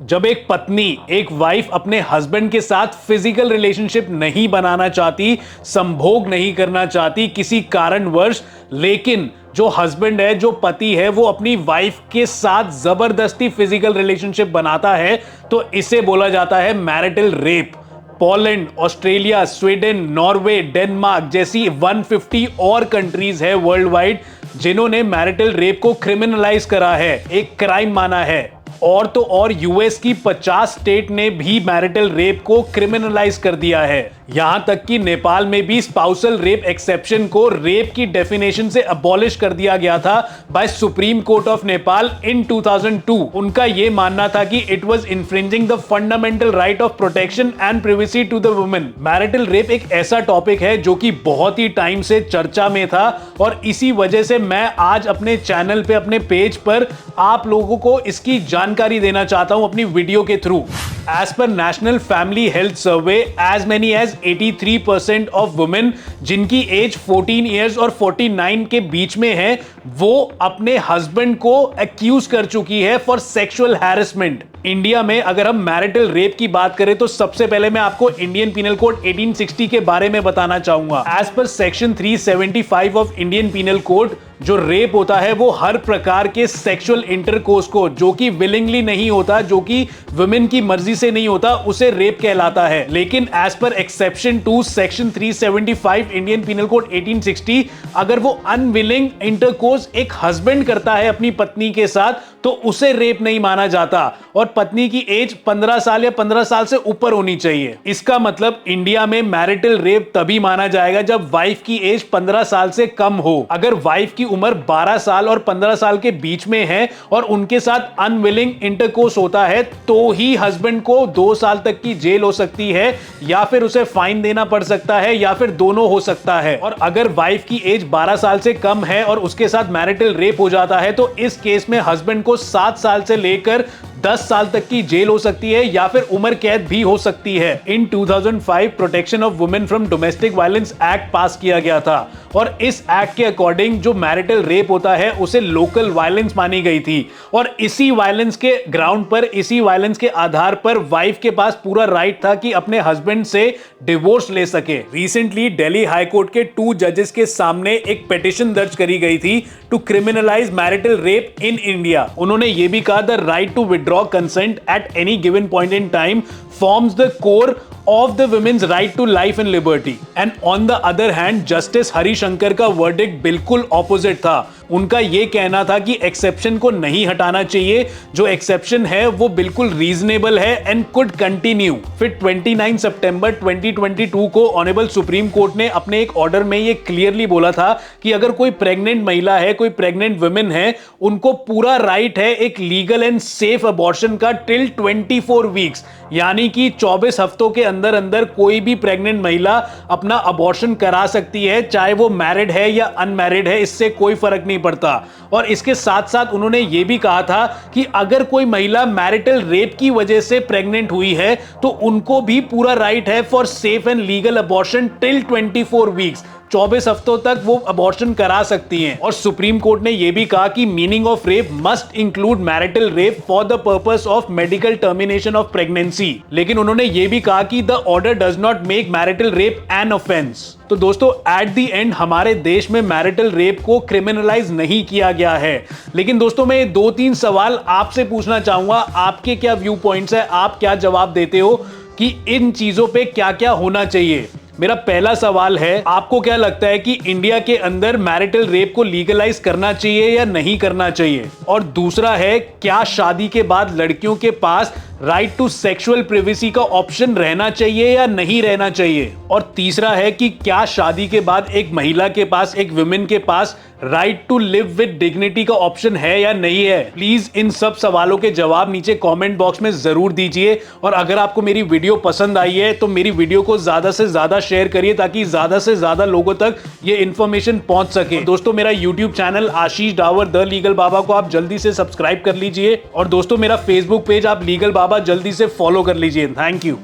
जब एक पत्नी, एक वाइफ अपने हस्बैंड के साथ फिजिकल रिलेशनशिप नहीं बनाना चाहती, संभोग नहीं करना चाहती किसी कारणवश, लेकिन जो हस्बैंड है, जो पति है, वो अपनी वाइफ के साथ जबरदस्ती फिजिकल रिलेशनशिप बनाता है, तो इसे बोला जाता है marital rape. Poland, Australia, Sweden, Norway, Denmark जैसी 150 और कंट्रीज है वर्ल्ड वाइड जिन्होंने मैरिटल रेप को क्रिमिनलाइज करा है, एक क्राइम माना है। और तो और यूएस की 50 स्टेट ने भी मैरिटल रेप को क्रिमिनलाइज कर दिया है। यहां तक कि नेपाल में भी स्पाउसल रेप एक्सेप्शन को रेप की डेफिनेशन से अबॉलिश कर दिया गया था by Supreme Court of Nepal in 2002। उनका यह मानना था कि it was infringing the fundamental right of protection and privacy to the women. Marital rape एक ऐसा टॉपिक है जो कि बहुत ही टाइम से चर्चा में था और इसी वजह से मैं आज अपने चैनल पे, अपने पेज पर आप लोगों को इसकी जानकारी देना चाहता हूं अपनी वीडियो के through. As per national family health survey, as many as 83% of women जिनकी एज 14 इयर्स और 49 के बीच में है, वो अपने हस्बैंड को एक्यूज कर चुकी है फॉर सेक्सुअल हैरेसमेंट। इंडिया में अगर हम मैरिटल रेप की बात करें तो सबसे पहले मैं आपको इंडियन पीनल कोड 1860 के बारे में बताना चाहूंगा। As per section 375 of Indian penal code, जो रेप होता है वो हर प्रकार के सेक्सुअल इंटरकोर्स को, जो कि विलिंगली नहीं होता, जो कि वुमेन की मर्जी से नहीं होता, उसे रेप कहलाता है। लेकिन as per exception to section 375 Indian penal code 1860, अगर वो अनविलिंग इंटरकोर्स एक हस्बैंड करता है अपनी पत्नी के साथ, तो उसे रेप नहीं माना जाता और पत्नी की एज 15 साल या 15 साल से ऊपर होनी चाहिए। इसका मतलब इंडिया में मैरिटल रेप तभी माना जाएगा जब वाइफ की एज 15 साल से कम हो। अगर वाइफ की उम्र 12 साल और 15 साल के बीच में है और उनके साथ अनविलिंग इंटरकोर्स होता है, तो ही हस्बैंड को 2 साल तक की जेल हो सकती है या फिर उसे फाइन देना पड़ सकता है या फिर दोनों हो सकता है। और अगर वाइफ की एज 12 साल से कम है और उसके साथ मैरिटल रेप हो जाता है, तो इस केस में हस्बैंड को 7 साल से लेकर 10 साल तक की जेल हो सकती है या फिर उम्र कैद भी हो सकती है। इन 2005 protection of women from domestic violence act पास किया गया था और इस एक्ट के अकॉर्डिंग जो मैरिटल रेप होता है उसे लोकल वायलेंस मानी गई थी और इसी वायलेंस के ग्राउंड पर, इसी वायलेंस के आधार पर वाइफ के पास पूरा राइट था कि अपने हस्बैंड से डिवोर्स ले सके। रिसेंटली दिल्ली हाई कोर्ट के 2 जजेस के सामने एक पिटीशन दर्ज करी गई थी to criminalize marital rape in India. उन्होंने ये भी कहा, the right to withdraw consent at any given point in time forms the core of the women's right to life and liberty. And on the other hand, Justice Hari Shankar का verdict बिल्कुल opposite था। उनका ये कहना था कि exception को नहीं हटाना चाहिए, जो एक्सेप्शन है वो बिल्कुल रीजनेबल है एंड कुड कंटिन्यू। फिर 29 सितंबर 2022 को ऑनरेबल सुप्रीम कोर्ट ने अपने एक ऑर्डर में ये क्लियरली बोला था कि अगर कोई प्रेग्नेंट महिला है, कोई प्रेग्नेंट वुमेन है, उनको पूरा राइट है एक लीगल एंड सेफ अबॉर्शन का टिल 24 वीक्स, यानी कि 24 हफ्तों के अंदर अंदर कोई भी प्रेग्नेंट महिला अपना अबॉर्शन करा सकती है, चाहे वो मैरिड है या अनमैरिड है, इससे कोई फर्क नहीं पड़ता। और इसके साथ साथ उन्होंने ये भी कहा था कि अगर कोई महिला मैरिटल रेप की वजह से प्रेग्नेंट हुई है तो उनको भी पूरा राइट है for safe and legal abortion till 24 weeks, 24 हफ्तों तक वो अबॉर्शन करा सकती हैं। और सुप्रीम कोर्ट ने यह भी कहा कि meaning of rape must include marital rape for the purpose of medical termination of pregnancy. लेकिन उन्होंने यह भी कहा कि the order does not make marital rape an offence. तो दोस्तों, एट द एंड हमारे देश में मैरिटल रेप को क्रिमिनलाइज नहीं किया गया है। लेकिन दोस्तों, मैं 2-3 सवाल आपसे पूछना चाहूंगा, आपके क्या व्यू पॉइंट्स है, आप क्या जवाब देते हो कि इन चीजों पे क्या क्या होना चाहिए। मेरा पहला सवाल है, आपको क्या लगता है कि इंडिया के अंदर मैरिटल रेप को लीगलाइज करना चाहिए या नहीं करना चाहिए? और दूसरा है, क्या शादी के बाद लड़कियों के पास राइट टू सेक्सुअल प्रिवेसी का ऑप्शन रहना चाहिए या नहीं रहना चाहिए? और तीसरा है कि क्या शादी के बाद एक महिला के पास, एक वुमेन के पास right to live with dignity का ऑप्शन है या नहीं है? प्लीज इन सब सवालों के जवाब नीचे कमेंट बॉक्स में जरूर दीजिए और अगर आपको मेरी वीडियो पसंद आई है तो मेरी वीडियो को ज्यादा से ज्यादा शेयर करिए ताकि ज्यादा से ज्यादा लोगों तक ये इंफॉर्मेशन पहुंच सके। दोस्तों, मेरा YouTube channel Ashish Dawar the Legal Baba को आप जल्दी से सब्सक्राइब कर लीजिए और दोस्तों, मेरा फेसबुक पेज आप लीगल बाबा जल्दी से फॉलो कर लीजिए। Thank you.